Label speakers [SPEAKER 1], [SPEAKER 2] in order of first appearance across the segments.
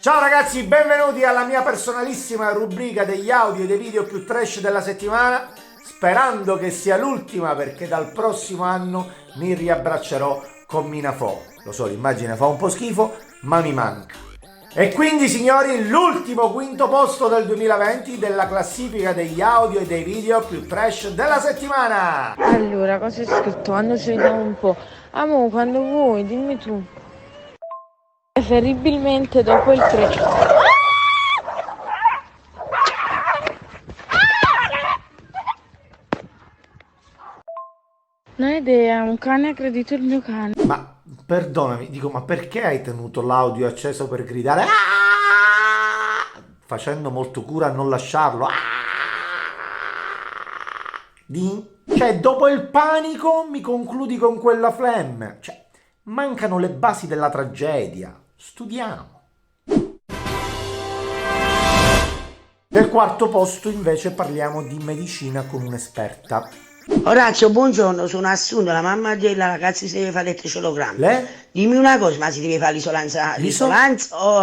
[SPEAKER 1] Ciao ragazzi, benvenuti alla mia personalissima rubrica degli audio e dei video più trash della settimana, sperando che sia l'ultima perché dal prossimo anno mi riabbraccerò con Mina Fo. Lo so, l'immagine fa un po' schifo, ma mi manca. E quindi signori, l'ultimo quinto posto del 2020 della classifica degli audio e dei video più trash della settimana.
[SPEAKER 2] Allora, cosa è scritto? Quando ci vediamo un po'. Amo, quando vuoi, dimmi tu. Preferibilmente dopo il 3. Non ho idea, un cane ha aggredito il mio cane.
[SPEAKER 1] Ma perdonami, dico, ma perché hai tenuto l'audio acceso per gridare? "Ah!" Facendo molto cura a non lasciarlo. "Ah!" Cioè, dopo il panico mi concludi con quella flemme. Cioè, mancano le basi della tragedia. Studiamo. Nel quarto posto invece parliamo di medicina con un'esperta.
[SPEAKER 3] Orazio, buongiorno, sono Assunta, la mamma della ragazza si deve fare l'elettrocellogramma.
[SPEAKER 1] Le?
[SPEAKER 3] Dimmi una cosa, ma si deve fare l'isolanza o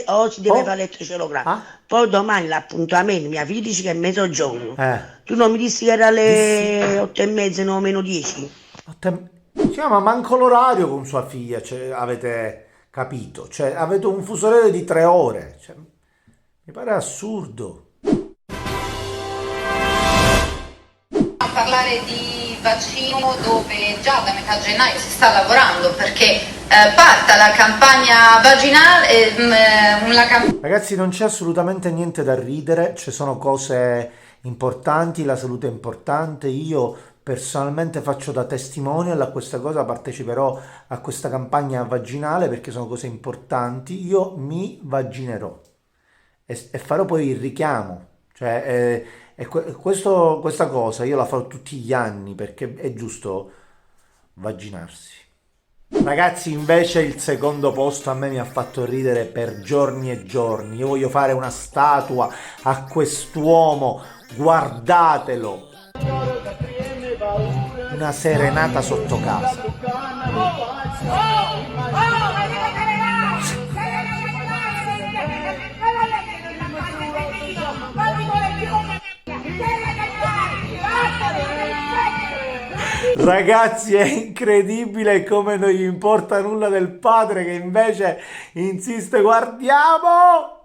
[SPEAKER 3] o si deve
[SPEAKER 1] Oh.
[SPEAKER 3] fare l'elettrocellogramma?
[SPEAKER 1] Ah?
[SPEAKER 3] Poi domani l'appuntamento, mia figlia dice che è mezzogiorno.
[SPEAKER 1] Eh.
[SPEAKER 3] Tu non mi dissi che era alle 8:30, no, meno 10?
[SPEAKER 1] Sì, ma manco l'orario con sua figlia, cioè, avete capito? Cioè, avete un fuso orario di 3 ore. Cioè, mi pare assurdo.
[SPEAKER 4] Parlare di vaccino dove già da metà gennaio si sta lavorando perché parta la campagna vaginale.
[SPEAKER 1] Ragazzi, non c'è assolutamente niente da ridere, ci sono cose importanti, la salute è importante. Io personalmente faccio da testimonial a questa cosa, parteciperò a questa campagna vaginale perché sono cose importanti. Io mi vaginerò e farò poi il richiamo. Cioè, questa cosa io la farò tutti gli anni perché è giusto vaginarsi. Ragazzi, invece il secondo posto a me mi ha fatto ridere per giorni e giorni. Io voglio fare una statua a quest'uomo, guardatelo. Una serenata sotto casa. Ragazzi, è incredibile come non gli importa nulla del padre che invece insiste, guardiamo!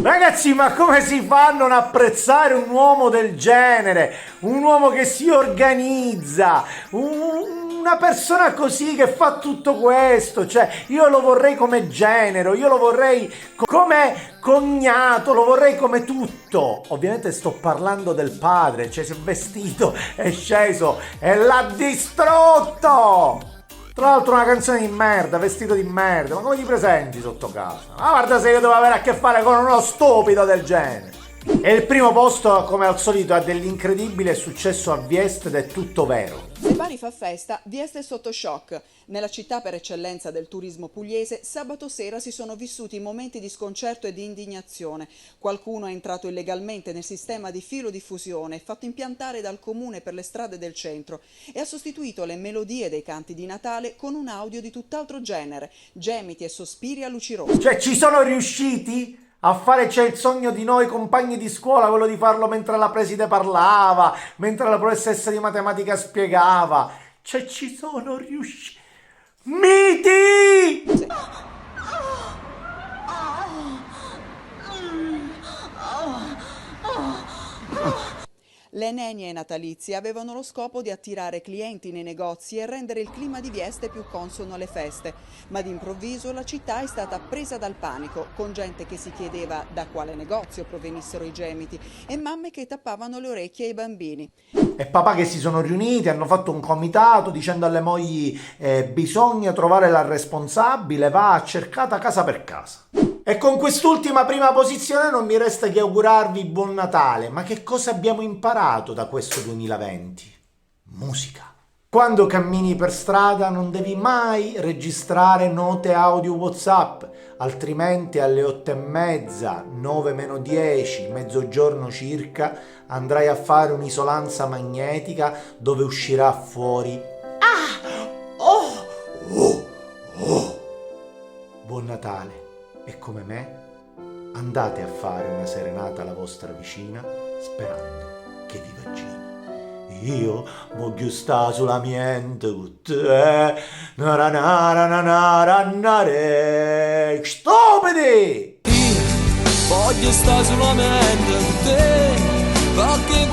[SPEAKER 1] Ragazzi, ma come si fa a non apprezzare un uomo del genere? Un uomo che si organizza, una persona così che fa tutto questo. Cioè, io lo vorrei come genero, io lo vorrei come cognato, lo vorrei come tutto. Ovviamente sto parlando del padre, cioè si è vestito, è sceso e l'ha distrutto. Tra l'altro una canzone di merda, vestito di merda, ma come ti presenti sotto casa? Ma guarda se io devo avere a che fare con uno stupido del genere. E il primo posto, come al solito, ha dell'incredibile, è successo a Vieste ed è tutto vero.
[SPEAKER 5] Se Bari fa festa, Vieste è sotto shock. Nella città per eccellenza del turismo pugliese, sabato sera si sono vissuti momenti di sconcerto e di indignazione. Qualcuno è entrato illegalmente nel sistema di filodiffusione fatto impiantare dal comune per le strade del centro e ha sostituito le melodie dei canti di Natale con un audio di tutt'altro genere, gemiti e sospiri a luci rosse.
[SPEAKER 1] Cioè, ci sono riusciti a fare C'è il sogno di noi compagni di scuola, quello di farlo mentre la preside parlava, mentre la professoressa di matematica spiegava. Cioè, ci sono riusciti. Miti!
[SPEAKER 5] Le nenie natalizie avevano lo scopo di attirare clienti nei negozi e rendere il clima di Vieste più consono alle feste, ma d'improvviso la città è stata presa dal panico, con gente che si chiedeva da quale negozio provenissero i gemiti e mamme che tappavano le orecchie ai bambini.
[SPEAKER 1] E papà che si sono riuniti, hanno fatto un comitato dicendo alle mogli bisogna trovare la responsabile, va cercata casa per casa. E con quest'ultima prima posizione non mi resta che augurarvi buon Natale. Ma che cosa abbiamo imparato da questo 2020? musica. Quando cammini per strada non devi mai registrare note audio WhatsApp, altrimenti alle 8:30, 9:10, mezzogiorno circa, andrai a fare un'isolanza magnetica dove uscirà fuori Buon Natale e come me andate a fare una serenata alla vostra vicina sperando che vi vaccini. Io voglio stare solamente con te, naranare, stupidi!
[SPEAKER 6] Voglio stare solamente con te, perché